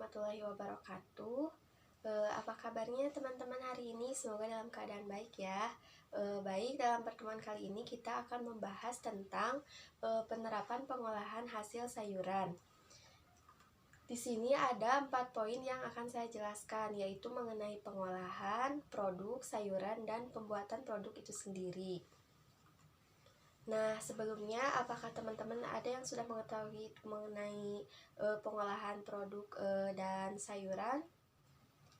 warahmatullahi wabarakatuh. Apa kabarnya teman-teman hari ini? Semoga dalam keadaan baik ya. Baik, dalam pertemuan kali ini kita akan membahas tentang penerapan pengolahan hasil sayuran. Di sini ada 4 poin yang akan saya jelaskan, yaitu mengenai pengolahan, produk, sayuran, dan pembuatan produk itu sendiri. Nah, sebelumnya apakah teman-teman ada yang sudah mengetahui mengenai pengolahan produk dan sayuran?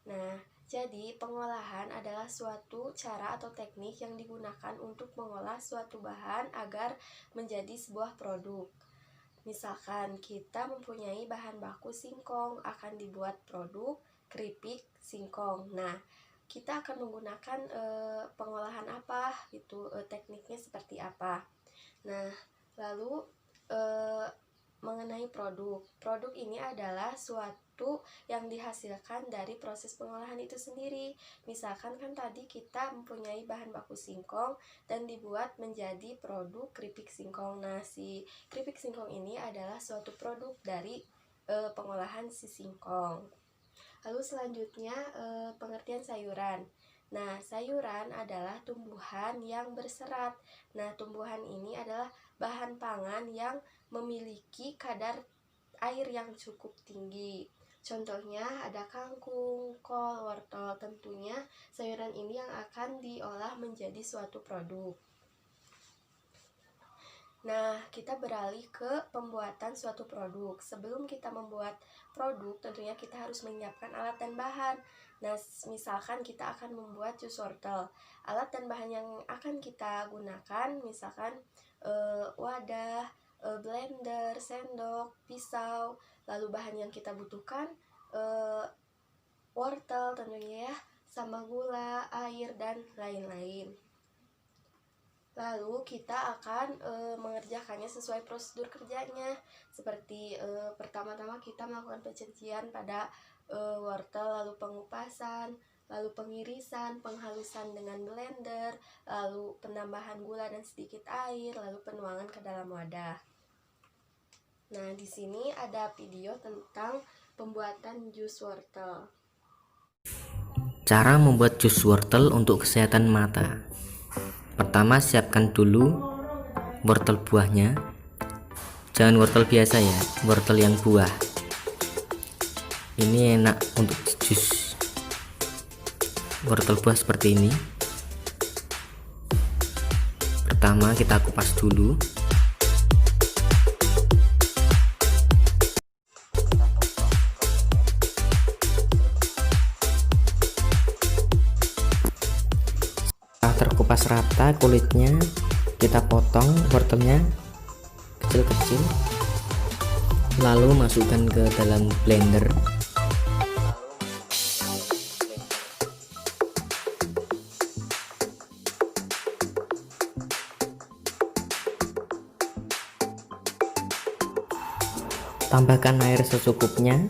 Nah, jadi pengolahan adalah suatu cara atau teknik yang digunakan untuk mengolah suatu bahan agar menjadi sebuah produk. Misalkan kita mempunyai bahan baku singkong, akan dibuat produk keripik singkong. Nah, kita akan menggunakan pengolahan apa, itu tekniknya seperti apa. Nah, lalu mengenai produk. Produk ini adalah suatu yang dihasilkan dari proses pengolahan itu sendiri. Misalkan kan tadi kita mempunyai bahan baku singkong dan dibuat menjadi produk keripik singkong. Nah, si keripik singkong ini adalah suatu produk dari pengolahan si singkong. Lalu selanjutnya pengertian sayuran. Nah, sayuran adalah tumbuhan yang berserat. Nah, tumbuhan ini adalah bahan pangan yang memiliki kadar air yang cukup tinggi. Contohnya ada kangkung, kol, wortel. Tentunya sayuran ini yang akan diolah menjadi suatu produk. Nah, kita beralih ke pembuatan suatu produk. Sebelum kita membuat produk, tentunya kita harus menyiapkan alat dan bahan. Nah, misalkan kita akan membuat jus wortel. Alat dan bahan yang akan kita gunakan, misalkan wadah, blender, sendok, pisau. Lalu bahan yang kita butuhkan, wortel tentunya ya, sama gula, air, dan lain-lain. Lalu kita akan mengerjakannya sesuai prosedur kerjanya. Seperti pertama-tama kita melakukan pencucian pada wortel, lalu pengupasan, lalu pengirisan, penghalusan dengan blender, lalu penambahan gula dan sedikit air, lalu penuangan ke dalam wadah. Nah, di sini ada video tentang pembuatan jus wortel. Cara membuat jus wortel untuk kesehatan mata. Pertama, siapkan dulu wortel buahnya. Jangan wortel biasa ya, wortel yang buah. Ini enak untuk jus wortel buah seperti ini. Pertama kita kupas dulu. Setelah terkupas rata kulitnya, kita potong wortelnya kecil-kecil, lalu masukkan ke dalam blender. Tambahkan air secukupnya.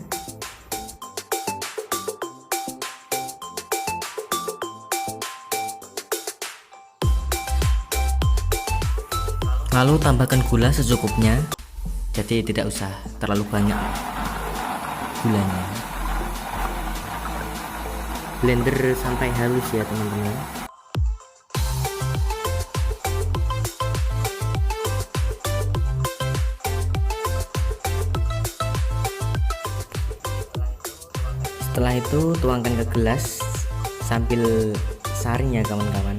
Lalu tambahkan gula secukupnya. Jadi tidak usah terlalu banyak gulanya. Blender sampai halus ya teman-teman. Setelah itu tuangkan ke gelas sambil saring ya kawan-kawan.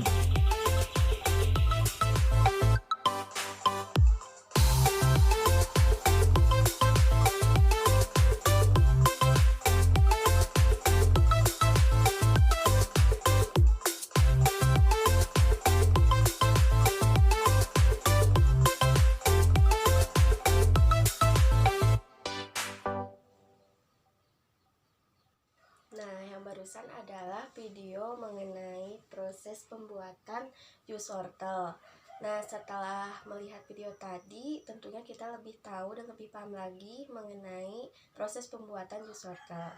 Nah, yang barusan adalah video mengenai proses pembuatan jus wortel. Nah, setelah melihat video tadi, tentunya kita lebih tahu dan lebih paham lagi mengenai proses pembuatan jus wortel.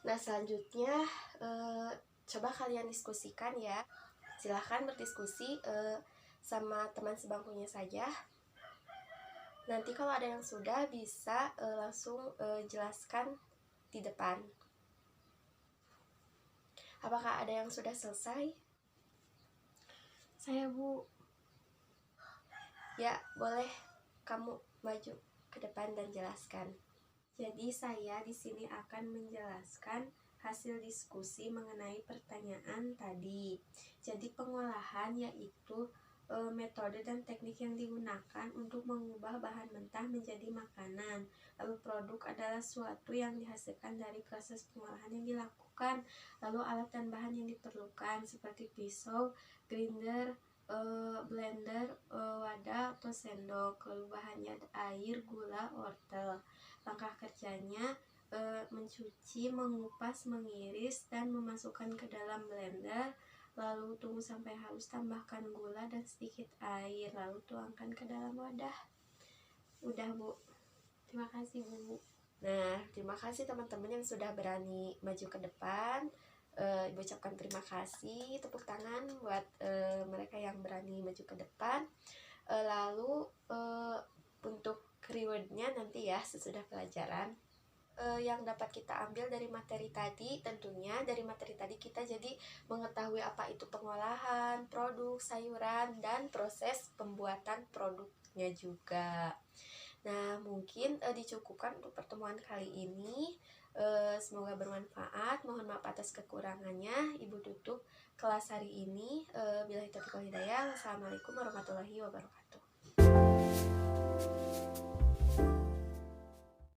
Nah, selanjutnya coba kalian diskusikan ya. Silahkan berdiskusi sama teman sebangkunya saja. Nanti kalau ada yang sudah bisa langsung jelaskan di depan. Apakah ada yang sudah selesai? Saya, Bu. Ya, boleh kamu maju ke depan dan jelaskan. Jadi saya di sini akan menjelaskan hasil diskusi mengenai pertanyaan tadi. Jadi pengolahan yaitu metode dan teknik yang digunakan untuk mengubah bahan mentah menjadi makanan. Lalu produk adalah suatu yang dihasilkan dari proses pengolahan yang dilakukan. Lalu alat dan bahan yang diperlukan seperti pisau, grinder, blender, wadah atau sendok. Lalu bahannya ada air, gula, wortel. Langkah kerjanya mencuci, mengupas, mengiris, dan memasukkan ke dalam blender. Lalu tunggu sampai halus, tambahkan gula dan sedikit air, lalu tuangkan ke dalam wadah. Udah, Bu. Terima kasih, Bu. Nah, terima kasih teman-teman yang sudah berani maju ke depan. Ibu ucapkan terima kasih, tepuk tangan buat mereka yang berani maju ke depan. Lalu untuk rewardnya nanti ya sesudah pelajaran. Yang dapat kita ambil dari materi tadi, tentunya dari materi tadi kita jadi mengetahui apa itu pengolahan produk sayuran dan proses pembuatan produknya juga. Nah, mungkin dicukupkan untuk pertemuan kali ini. Semoga bermanfaat. Mohon maaf atas kekurangannya. Ibu tutup kelas hari ini. Billahi taufiq wal hidayah. Wassalamualaikum warahmatullahi wabarakatuh.